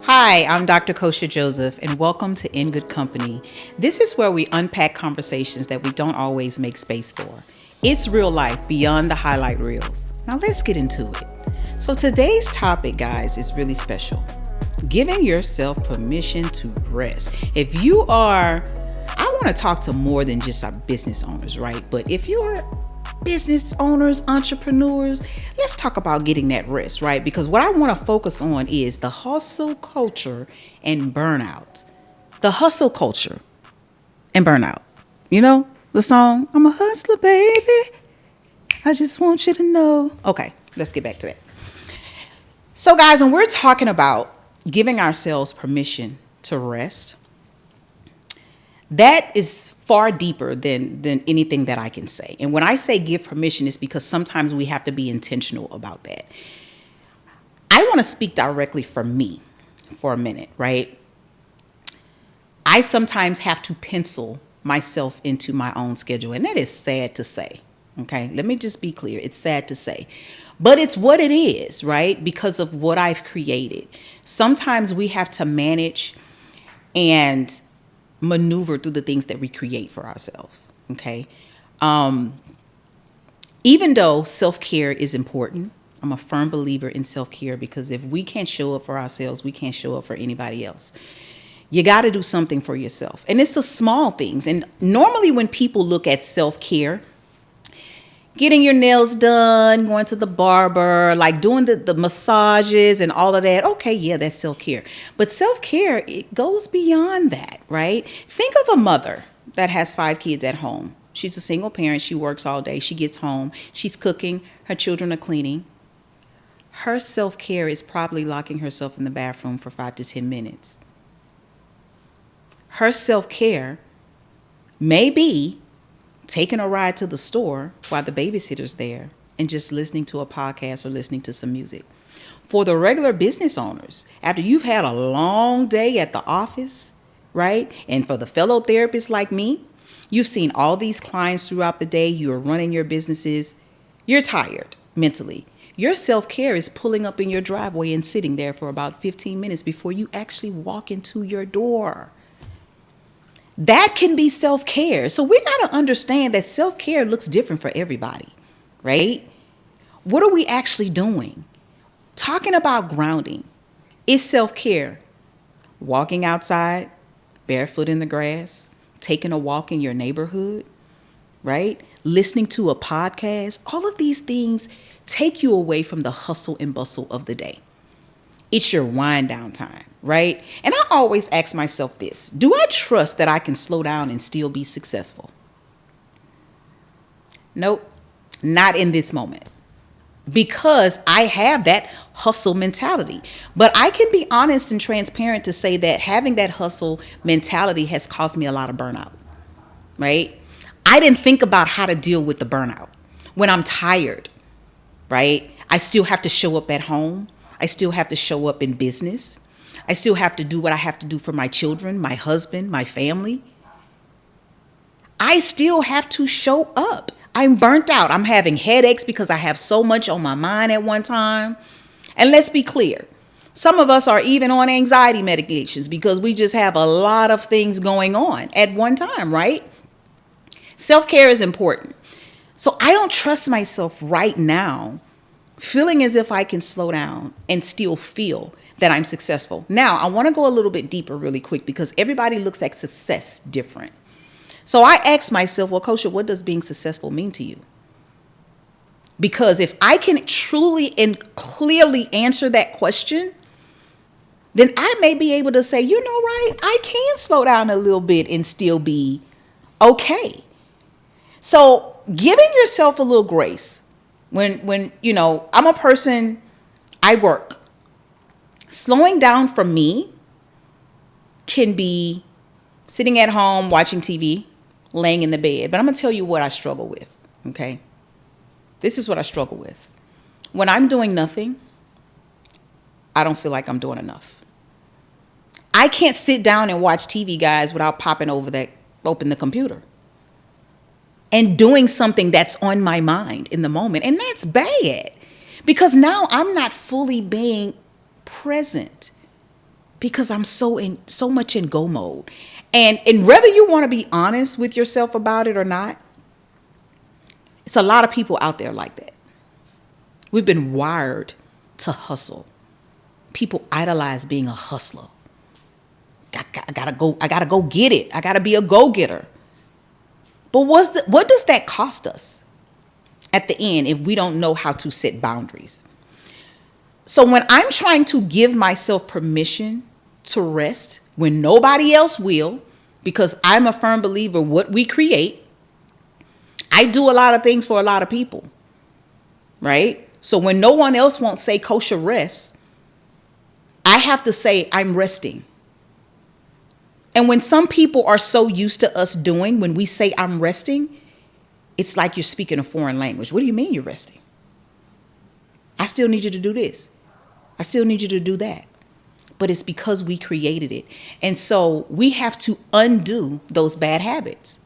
Hi, I'm Dr. Kosha Joseph, and welcome to In Good Company. This is where we unpack conversations that we don't always make space for. It's real life beyond the highlight reels. Now let's get into it. So today's topic, guys, is really special. Giving yourself permission to rest. I want to talk to more than just our business owners, right? But if you're business owners, entrepreneurs, let's talk about getting that rest, right? Because what I want to focus on is the hustle culture and burnout. The hustle culture and burnout. You know the song, I'm a hustler, baby. I just want you to know. Okay, let's get back to that. So, guys, when we're talking about giving ourselves permission to rest, that is far deeper than anything that I can say. And when I say give permission, it's because sometimes we have to be intentional about that. I want to speak directly for me for a minute, right? I sometimes have to pencil myself into my own schedule, and that is sad to say. Okay, let me just be clear. It's sad to say, but it's what it is, right? Because of what I've created. Sometimes we have to manage and maneuver through the things that we create for ourselves. Okay. Even though self-care is important, I'm a firm believer in self-care because if we can't show up for ourselves, we can't show up for anybody else. You got to do something for yourself. And it's the small things. And normally when people look at self-care, getting your nails done, going to the barber, like doing the massages and all of that. Okay, yeah, that's self-care. But self-care, it goes beyond that, right? Think of a mother that has 5 kids at home. She's a single parent. She works all day. She gets home. She's cooking. Her children are cleaning. Her self-care is probably locking herself in the bathroom for 5 to 10 minutes. Her self-care may be taking a ride to the store while the babysitter's there and just listening to a podcast or listening to some music. For the regular business owners, after you've had a long day at the office, right? And for the fellow therapists like me, you've seen all these clients throughout the day. You are running your businesses. You're tired mentally. Your self-care is pulling up in your driveway and sitting there for about 15 minutes before you actually walk into your door. That can be self-care. So we got to understand that self-care looks different for everybody, right? What are we actually doing? Talking about grounding is self-care. Walking outside, barefoot in the grass, taking a walk in your neighborhood, right? Listening to a podcast. All of these things take you away from the hustle and bustle of the day. It's your wind down time, right? And I always ask myself this: do I trust that I can slow down and still be successful? Nope, not in this moment. Because I have that hustle mentality. But I can be honest and transparent to say that having that hustle mentality has caused me a lot of burnout, right? I didn't think about how to deal with the burnout. When I'm tired, right? I still have to show up at home. I still have to show up in business. I still have to do what I have to do for my children, my husband, my family. I still have to show up. I'm burnt out. I'm having headaches because I have so much on my mind at one time. And let's be clear. Some of us are even on anxiety medications because we just have a lot of things going on at one time, right? Self-care is important. So I don't trust myself right now feeling as if I can slow down and still feel that I'm successful. Now, I want to go a little bit deeper really quick because everybody looks at success different. So I asked myself, well, Kosha, what does being successful mean to you? Because if I can truly and clearly answer that question, then I may be able to say, you know, right, I can slow down a little bit and still be okay. So giving yourself a little grace. When I'm a person, I work. Slowing down for me can be sitting at home watching TV, laying in the bed. But I'm going to tell you what I struggle with, okay? This is what I struggle with. When I'm doing nothing, I don't feel like I'm doing enough. I can't sit down and watch TV, guys, without open the computer and doing something that's on my mind in the moment. And that's bad because now I'm not fully being present. because I'm so much in go mode. And whether you want to be honest with yourself about it or not, it's a lot of people out there like that. We've been wired to hustle. People idolize being a hustler. I gotta go get it. I gotta be a go-getter. But what does that cost us at the end if we don't know how to set boundaries? So when I'm trying to give myself permission to rest when nobody else will, because I'm a firm believer what we create, I do a lot of things for a lot of people, right? So when no one else won't say kosher rest, I have to say I'm resting. And when some people are so used to us doing, when we say I'm resting, it's like you're speaking a foreign language. What do you mean you're resting? I still need you to do this. I still need you to do that. But it's because we created it. And so we have to undo those bad habits.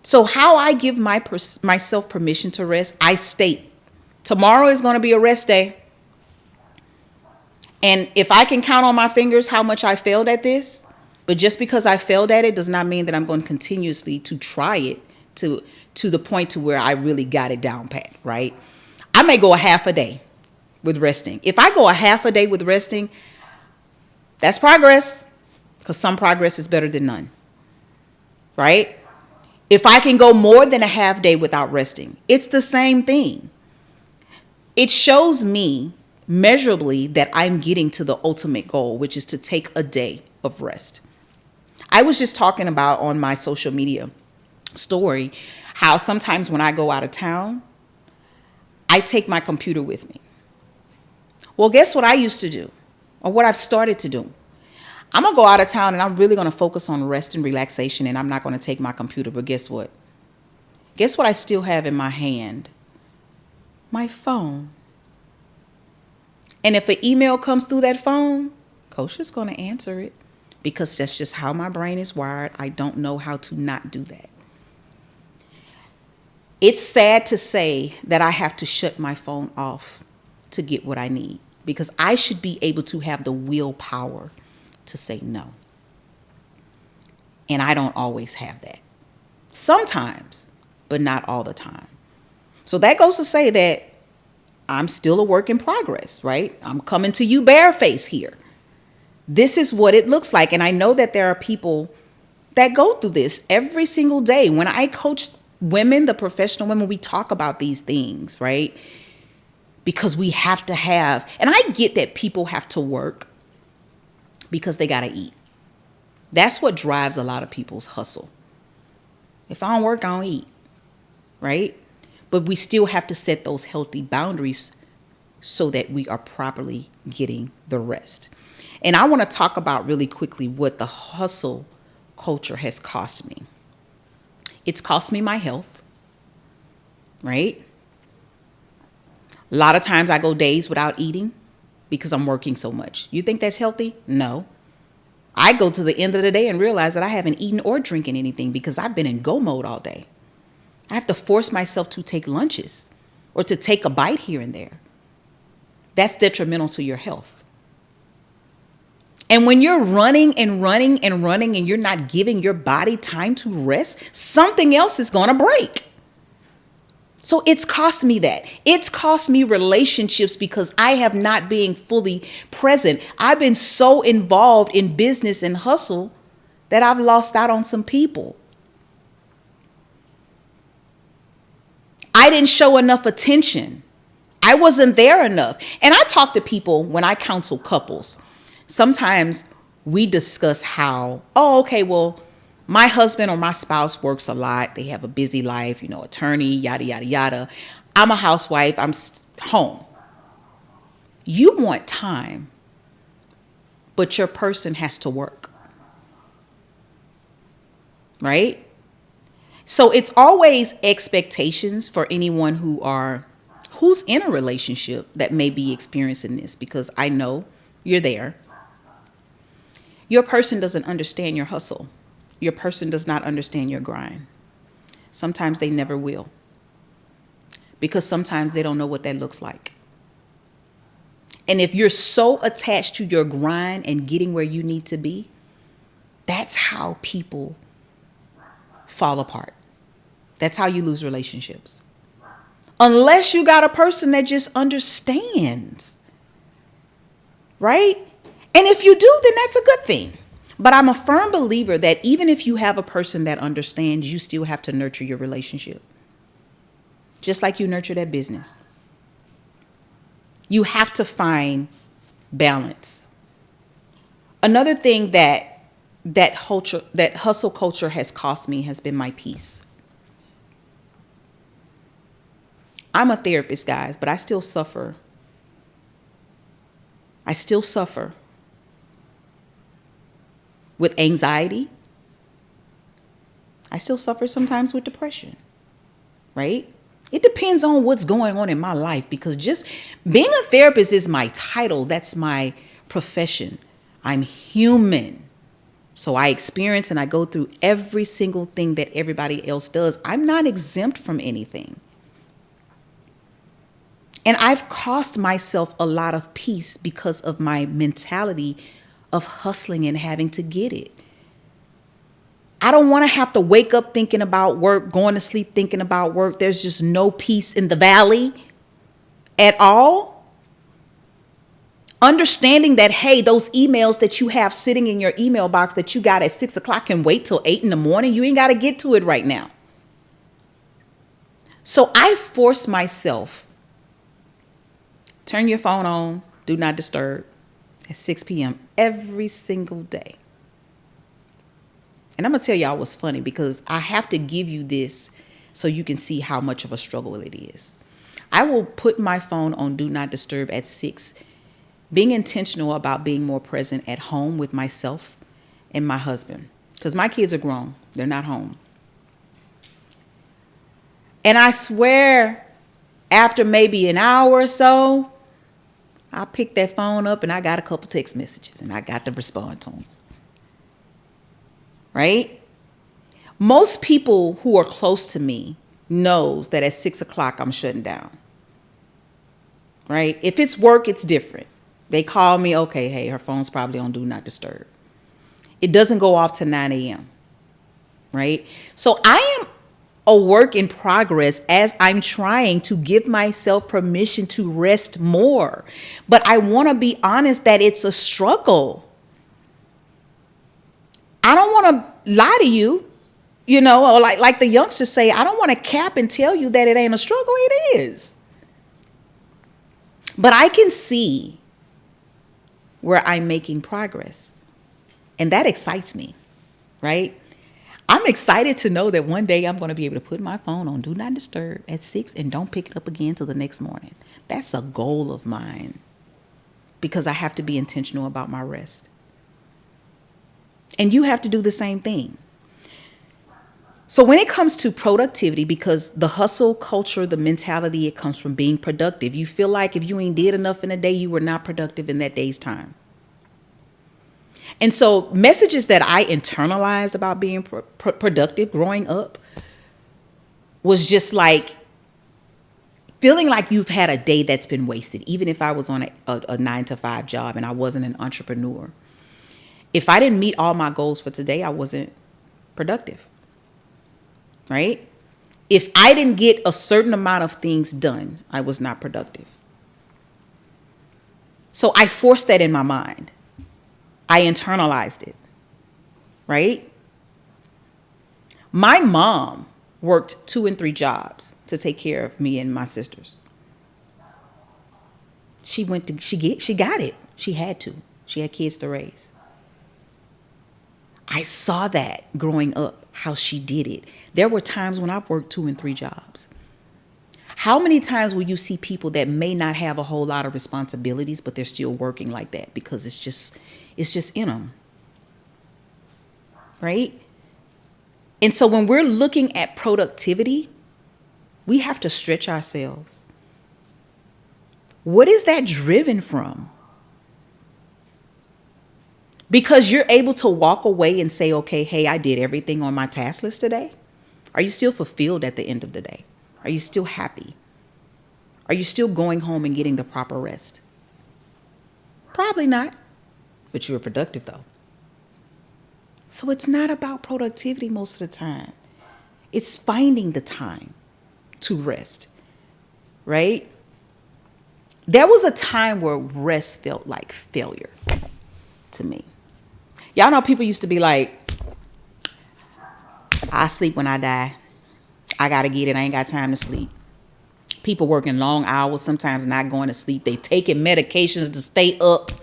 So how I give myself permission to rest, I state, tomorrow is going to be a rest day. And if I can count on my fingers how much I failed at this, but just because I failed at it does not mean that I'm going continuously to try it to the point to where I really got it down pat, right? I may go a half a day with resting. If I go a half a day with resting, that's progress, because some progress is better than none, right? If I can go more than a half day without resting, it's the same thing. It shows me measurably that I'm getting to the ultimate goal, which is to take a day of rest. I was just talking about on my social media story how sometimes when I go out of town, I take my computer with me. Well, guess what I used to do, or what I've started to do? I'm going to go out of town and I'm really going to focus on rest and relaxation, and I'm not going to take my computer. But guess what? Guess what I still have in my hand? My phone. And if an email comes through that phone, Coach is going to answer it, because that's just how my brain is wired. I don't know how to not do that. It's sad to say that I have to shut my phone off to get what I need, because I should be able to have the willpower to say no. And I don't always have that. Sometimes, but not all the time. So that goes to say that I'm still a work in progress, right? I'm coming to you barefaced here. This is what it looks like. And I know that there are people that go through this every single day. When I coach women, the professional women, we talk about these things, right? Because we have to have, and I get that people have to work because they got to eat. That's what drives a lot of people's hustle. If I don't work, I don't eat, right? But we still have to set those healthy boundaries so that we are properly getting the rest. And I want to talk about really quickly what the hustle culture has cost me. It's cost me my health, right? A lot of times I go days without eating because I'm working so much. You think that's healthy? No. I go to the end of the day and realize that I haven't eaten or drinking anything because I've been in go mode all day. I have to force myself to take lunches or to take a bite here and there. That's detrimental to your health. And when you're running and running and running and you're not giving your body time to rest, something else is going to break. So it's cost me that. It's cost me relationships because I have not been fully present. I've been so involved in business and hustle that I've lost out on some people. I didn't show enough attention. I wasn't there enough. And I talk to people when I counsel couples. Sometimes we discuss how, my husband or my spouse works a lot. They have a busy life, attorney, yada, yada, yada. I'm a housewife. I'm home. You want time, but your person has to work. Right? So it's always expectations for anyone who's in a relationship that may be experiencing this, because I know you're there. Your person doesn't understand your hustle. Your person does not understand your grind. Sometimes they never will, because sometimes they don't know what that looks like. And if you're so attached to your grind and getting where you need to be, that's how people fall apart. That's how you lose relationships. Unless you got a person that just understands, right? And if you do, then that's a good thing. But I'm a firm believer that even if you have a person that understands, you still have to nurture your relationship. Just like you nurture that business. You have to find balance. Another thing that hustle culture has cost me has been my peace. I'm a therapist, guys, but I still suffer. I still suffer with anxiety. I still suffer sometimes with depression, right? It depends on what's going on in my life, because just being a therapist is my title. That's my profession. I'm human. So I experience and I go through every single thing that everybody else does. I'm not exempt from anything. And I've cost myself a lot of peace because of my mentality of hustling and having to get it. I don't want to have to wake up thinking about work, going to sleep thinking about work. There's just no peace in the valley at all. Understanding that, hey, those emails that you have sitting in your email box that you got at 6 o'clock can wait till 8 in the morning. You ain't got to get to it right now. So I force myself, turn your phone on, do not disturb at 6 p.m. every single day. And I'm going to tell y'all what's funny, because I have to give you this so you can see how much of a struggle it is. I will put my phone on do not disturb at 6, being intentional about being more present at home with myself and my husband, because my kids are grown. They're not home. And I swear, after maybe an hour or so, I pick that phone up and I got a couple text messages and I got to respond to them. Right? Most people who are close to me knows that at 6 o'clock I'm shutting down. Right? If it's work, it's different. They call me, okay, hey, her phone's probably on do not disturb. It doesn't go off to 9 a.m. Right? So I am a work in progress as I'm trying to give myself permission to rest more. But I want to be honest that it's a struggle. I don't want to lie to you, or like the youngsters say, I don't want to cap and tell you that it ain't a struggle. It is. But I can see where I'm making progress. And that excites me, right? I'm excited to know that one day I'm going to be able to put my phone on do not disturb at 6 and don't pick it up again till the next morning. That's a goal of mine, because I have to be intentional about my rest. And you have to do the same thing. So when it comes to productivity, because the hustle culture, the mentality, it comes from being productive. You feel like if you ain't did enough in a day, you were not productive in that day's time. And so messages that I internalized about being productive growing up was just like feeling like you've had a day that's been wasted, even if I was on a 9-to-5 job and I wasn't an entrepreneur. If I didn't meet all my goals for today, I wasn't productive, right? If I didn't get a certain amount of things done, I was not productive. So I forced that in my mind. I internalized it, right? My mom worked 2 and 3 jobs to take care of me and my sisters. She got it. She had to. She had kids to raise. I saw that growing up, how she did it. There were times when I've worked 2 and 3 jobs. How many times will you see people that may not have a whole lot of responsibilities, but they're still working like that because it's just in them, right? And so when we're looking at productivity, we have to stretch ourselves. What is that driven from? Because you're able to walk away and say, okay, hey, I did everything on my task list today. Are you still fulfilled at the end of the day? Are you still happy? Are you still going home and getting the proper rest? Probably not. But you were productive though. So it's not about productivity most of the time. It's finding the time to rest, right? There was a time where rest felt like failure to me. Y'all know people used to be like, I sleep when I die. I got to get it. I ain't got time to sleep. People working long hours, sometimes not going to sleep. They taking medications to stay up.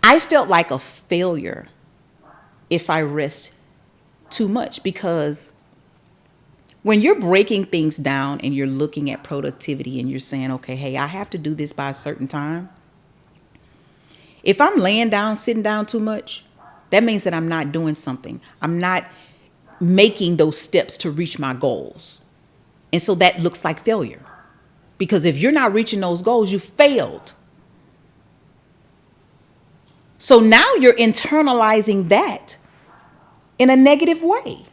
I felt like a failure if I rest too much, because when you're breaking things down and you're looking at productivity and you're saying, okay, hey, I have to do this by a certain time. If I'm laying down, sitting down too much, that means that I'm not doing something. I'm not making those steps to reach my goals. And so that looks like failure. Because if you're not reaching those goals, you failed. So now you're internalizing that in a negative way.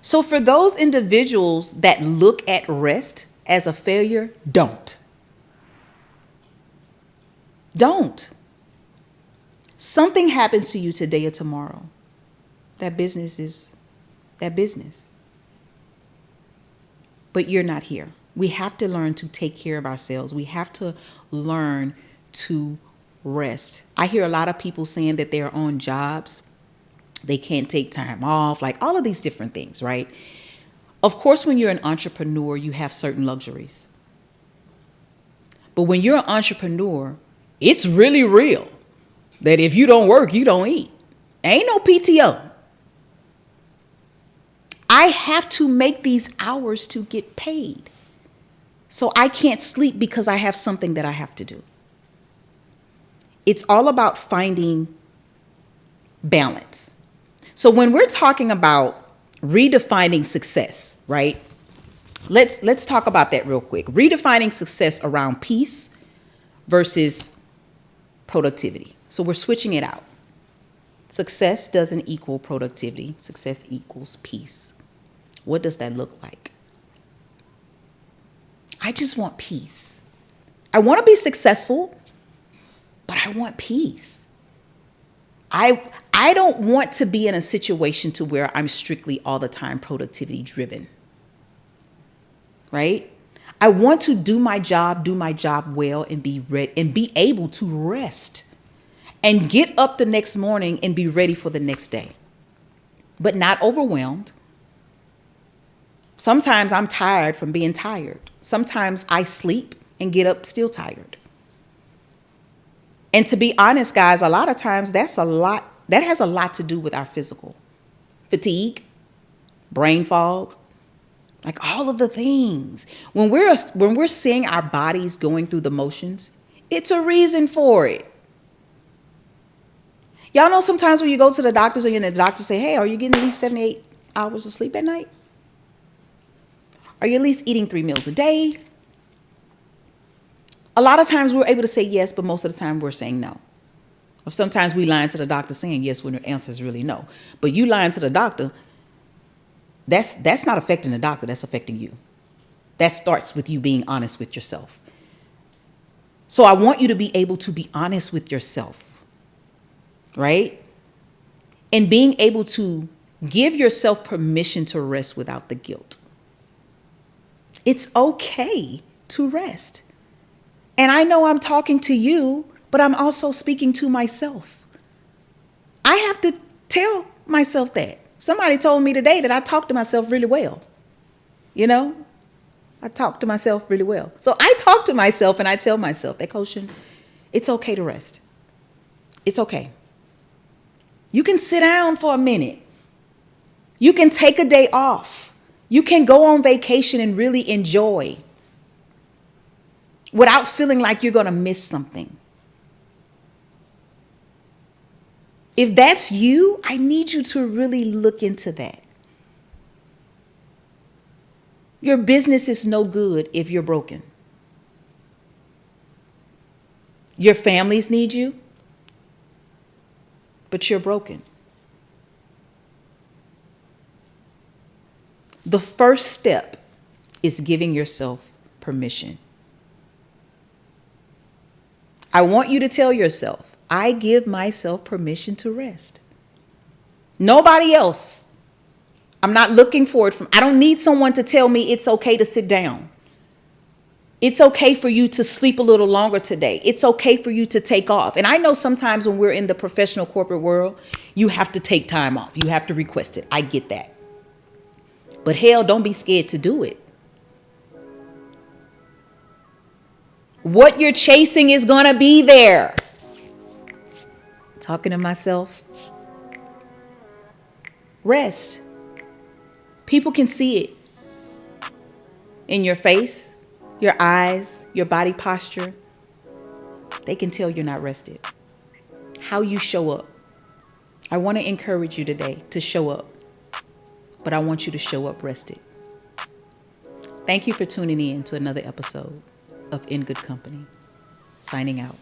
So for those individuals that look at rest as a failure, don't. Don't. Something happens to you today or tomorrow. That business is that business. But you're not here. We have to learn to take care of ourselves. We have to learn to rest. I hear a lot of people saying that they're on jobs. They can't take time off, like all of these different things, right? Of course, when you're an entrepreneur, you have certain luxuries. But when you're an entrepreneur, it's really real that if you don't work, you don't eat. Ain't no PTO. I have to make these hours to get paid. So I can't sleep because I have something that I have to do. It's all about finding balance. So when we're talking about redefining success, right? Let's talk about that real quick. Redefining success around peace versus productivity. So we're switching it out. Success doesn't equal productivity. Success equals peace. What does that look like? I just want peace. I want to be successful, but I want peace. I don't want to be in a situation to where I'm strictly all the time productivity driven. Right? I want to do my job well, and be able to rest and get up the next morning and be ready for the next day, but not overwhelmed. Sometimes I'm tired from being tired. Sometimes I sleep and get up still tired. And to be honest, guys, a lot of times that has a lot to do with our physical fatigue, brain fog, like all of the things. When we're seeing our bodies going through the motions, it's a reason for it. Y'all know sometimes when you go to the doctors and the doctors say, hey, are you getting at least 7 to 8 hours of sleep at night? Are you at least eating 3 meals a day? A lot of times we're able to say yes, but most of the time we're saying no. Or sometimes we lie to the doctor saying yes when the answer is really no. But you lying to the doctor, that's not affecting the doctor, that's affecting you. That starts with you being honest with yourself. So I want you to be able to be honest with yourself, right? And being able to give yourself permission to rest without the guilt. It's okay to rest. And I know I'm talking to you, but I'm also speaking to myself. I have to tell myself that. Somebody told me today that I talk to myself really well. You know, I talk to myself really well. So I talk to myself and I tell myself that, Koshin, it's okay to rest. It's okay. You can sit down for a minute. You can take a day off. You can go on vacation and really enjoy without feeling like you're going to miss something. If that's you, I need you to really look into that. Your business is no good if you're broken. Your families need you, but you're broken. The first step is giving yourself permission. I want you to tell yourself, I give myself permission to rest. Nobody else. I'm not looking for it I don't need someone to tell me it's okay to sit down. It's okay for you to sleep a little longer today. It's okay for you to take off. And I know sometimes when we're in the professional corporate world, you have to take time off. You have to request it. I get that. But hell, don't be scared to do it. What you're chasing is going to be there. Talking to myself. Rest. People can see it in your face, your eyes, your body posture. They can tell you're not rested. How you show up. I want to encourage you today to show up, but I want you to show up rested. Thank you for tuning in to another episode of In Good Company. Signing out.